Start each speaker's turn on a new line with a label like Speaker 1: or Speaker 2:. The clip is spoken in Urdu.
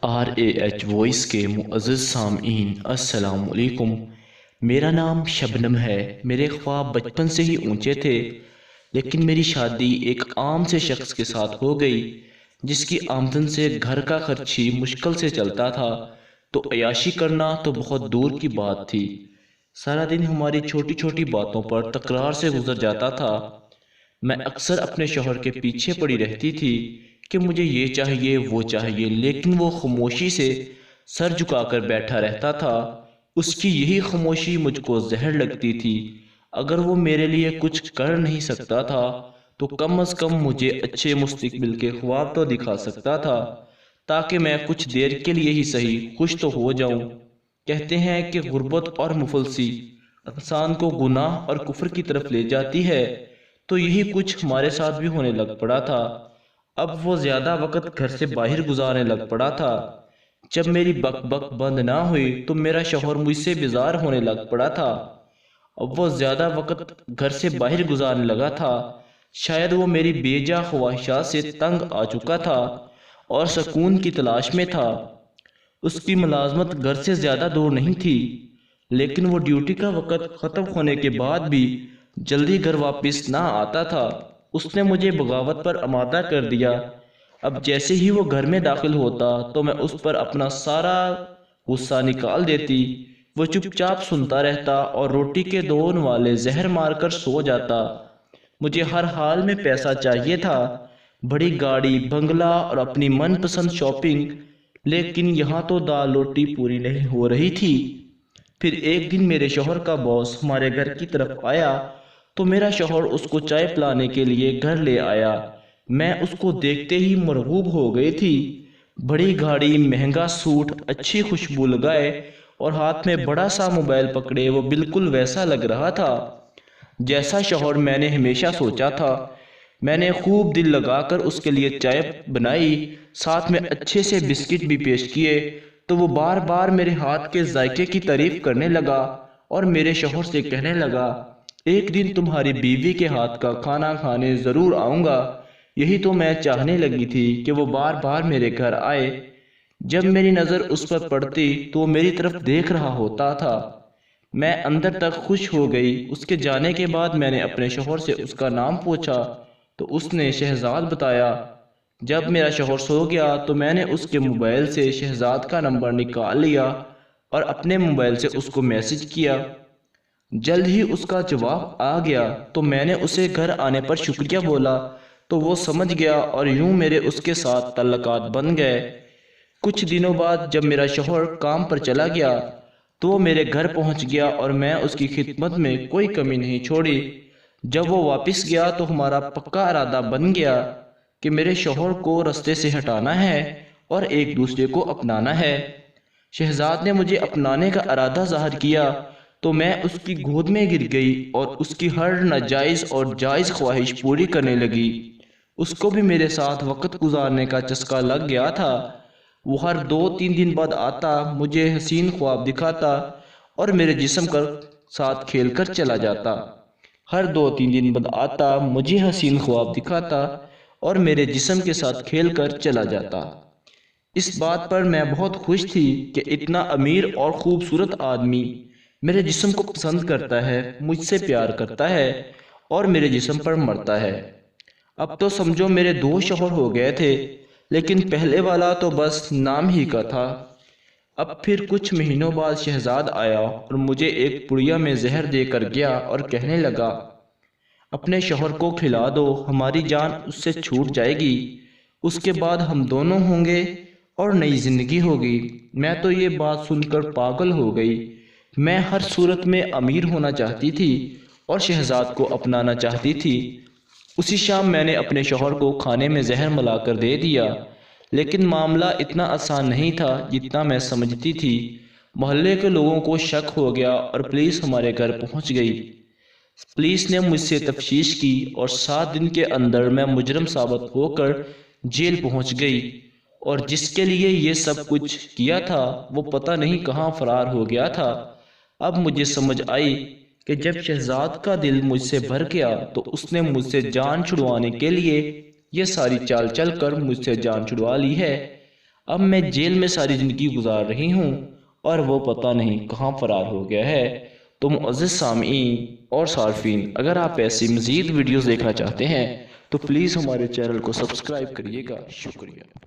Speaker 1: RAH وائس کے معزز سامعین السلام علیکم۔ میرا نام شبنم ہے۔ میرے خواب بچپن سے ہی اونچے تھے، لیکن میری شادی ایک عام سے شخص کے ساتھ ہو گئی جس کی آمدن سے گھر کا خرچ ہی مشکل سے چلتا تھا، تو عیاشی کرنا تو بہت دور کی بات تھی۔ سارا دن ہماری چھوٹی چھوٹی باتوں پر تکرار سے گزر جاتا تھا۔ میں اکثر اپنے شوہر کے پیچھے پڑی رہتی تھی کہ مجھے یہ چاہیے وہ چاہیے، لیکن وہ خاموشی سے سر جھکا کر بیٹھا رہتا تھا۔ اس کی یہی خاموشی مجھ کو زہر لگتی تھی۔ اگر وہ میرے لیے کچھ کر نہیں سکتا تھا تو کم از کم مجھے اچھے مستقبل کے خواب تو دکھا سکتا تھا، تاکہ میں کچھ دیر کے لیے ہی صحیح خوش تو ہو جاؤں۔ کہتے ہیں کہ غربت اور مفلسی انسان کو گناہ اور کفر کی طرف لے جاتی ہے، تو یہی کچھ ہمارے ساتھ بھی ہونے لگ پڑا تھا۔ اب وہ زیادہ وقت گھر سے باہر گزارنے لگ پڑا تھا۔ جب میری بک بک بند نہ ہوئی تو میرا شوہر مجھ سے بیزار ہونے لگ پڑا تھا۔ اب وہ زیادہ وقت گھر سے باہر گزارنے لگا تھا۔ شاید وہ میری بے جا خواہشات سے تنگ آ چکا تھا اور سکون کی تلاش میں تھا۔ اس کی ملازمت گھر سے زیادہ دور نہیں تھی، لیکن وہ ڈیوٹی کا وقت ختم ہونے کے بعد بھی جلدی گھر واپس نہ آتا تھا۔ اس نے مجھے بغاوت پر آمادہ کر دیا۔ اب جیسے ہی وہ گھر میں داخل ہوتا تو میں اس پر اپنا سارا غصہ نکال دیتی۔ وہ چپ چاپ سنتا رہتا اور روٹی کے دون والے زہر مار کر سو جاتا۔ مجھے ہر حال میں پیسہ چاہیے تھا، بڑی گاڑی، بنگلہ اور اپنی من پسند شاپنگ، لیکن یہاں تو دال روٹی پوری نہیں ہو رہی تھی۔ پھر ایک دن میرے شوہر کا باس ہمارے گھر کی طرف آیا تو میرا شوہر اس کو چائے پلانے کے لیے گھر لے آیا۔ میں اس کو دیکھتے ہی مرغوب ہو گئی تھی۔ بڑی گاڑی، مہنگا سوٹ، اچھی خوشبو لگائے اور ہاتھ میں بڑا سا موبائل پکڑے وہ بالکل ویسا لگ رہا تھا جیسا شوہر میں نے ہمیشہ سوچا تھا۔ میں نے خوب دل لگا کر اس کے لیے چائے بنائی، ساتھ میں اچھے سے بسکٹ بھی پیش کیے، تو وہ بار بار میرے ہاتھ کے ذائقے کی تعریف کرنے لگا اور میرے شوہر سے کہنے لگا، ایک دن تمہاری بیوی کے ہاتھ کا کھانا کھانے ضرور آؤں گا۔ یہی تو میں چاہنے لگی تھی کہ وہ بار بار میرے گھر آئے۔ جب میری نظر اس پر پڑتی تو وہ میری طرف دیکھ رہا ہوتا تھا۔ میں اندر تک خوش ہو گئی۔ اس کے جانے کے بعد میں نے اپنے شوہر سے اس کا نام پوچھا تو اس نے شہزاد بتایا۔ جب میرا شوہر سو گیا تو میں نے اس کے موبائل سے شہزاد کا نمبر نکال لیا اور اپنے موبائل سے اس کو میسج کیا۔ جلد ہی اس کا جواب آ گیا تو میں نے اسے گھر آنے پر شکریہ بولا تو وہ سمجھ گیا اور یوں میرے اس کے ساتھ تعلقات بن گئے۔ کچھ دنوں بعد جب میرا شوہر کام پر چلا گیا تو وہ میرے گھر پہنچ گیا اور میں اس کی خدمت میں کوئی کمی نہیں چھوڑی۔ جب وہ واپس گیا تو ہمارا پکا ارادہ بن گیا کہ میرے شوہر کو رستے سے ہٹانا ہے اور ایک دوسرے کو اپنانا ہے۔ شہزاد نے مجھے اپنانے کا ارادہ ظاہر کیا تو میں اس کی گود میں گر گئی اور اس کی ہر ناجائز اور جائز خواہش پوری کرنے لگی۔ اس کو بھی میرے ساتھ وقت گزارنے کا چسکا لگ گیا تھا۔ وہ ہر 2-3 دن بعد آتا، مجھے حسین خواب دکھاتا اور میرے جسم کے ساتھ کھیل کر چلا جاتا۔ ہر 2-3 دن بعد آتا، مجھے حسین خواب دکھاتا اور میرے جسم کے ساتھ کھیل کر چلا جاتا۔ اس بات پر میں بہت خوش تھی کہ اتنا امیر اور خوبصورت آدمی میرے جسم کو پسند کرتا ہے، مجھ سے پیار کرتا ہے اور میرے جسم پر مرتا ہے۔ اب تو سمجھو میرے 2 شوہر ہو گئے تھے، لیکن پہلے والا تو بس نام ہی کا تھا۔ اب پھر کچھ مہینوں بعد شہزاد آیا اور مجھے ایک پڑیا میں زہر دے کر گیا اور کہنے لگا، اپنے شوہر کو کھلا دو، ہماری جان اس سے چھوٹ جائے گی، اس کے بعد ہم دونوں ہوں گے اور نئی زندگی ہوگی۔ میں تو یہ بات سن کر پاگل ہو گئی۔ میں ہر صورت میں امیر ہونا چاہتی تھی اور شہزاد کو اپنانا چاہتی تھی۔ اسی شام میں نے اپنے شوہر کو کھانے میں زہر ملا کر دے دیا، لیکن معاملہ اتنا آسان نہیں تھا جتنا میں سمجھتی تھی۔ محلے کے لوگوں کو شک ہو گیا اور پولیس ہمارے گھر پہنچ گئی۔ پولیس نے مجھ سے تفتیش کی اور 7 دن کے اندر میں مجرم ثابت ہو کر جیل پہنچ گئی، اور جس کے لیے یہ سب کچھ کیا تھا وہ پتہ نہیں کہاں فرار ہو گیا تھا۔ اب مجھے سمجھ آئی کہ جب شہزاد کا دل مجھ سے بھر گیا تو اس نے مجھ سے جان چھڑوانے کے لیے یہ ساری چال چل کر مجھ سے جان چھڑوا لی ہے۔ اب میں جیل میں ساری زندگی گزار رہی ہوں اور وہ پتہ نہیں کہاں فرار ہو گیا ہے۔ تو معزز سامعین اور صارفین، اگر آپ ایسی مزید ویڈیوز دیکھنا چاہتے ہیں تو پلیز ہمارے چینل کو سبسکرائب کریے گا۔ شکریہ۔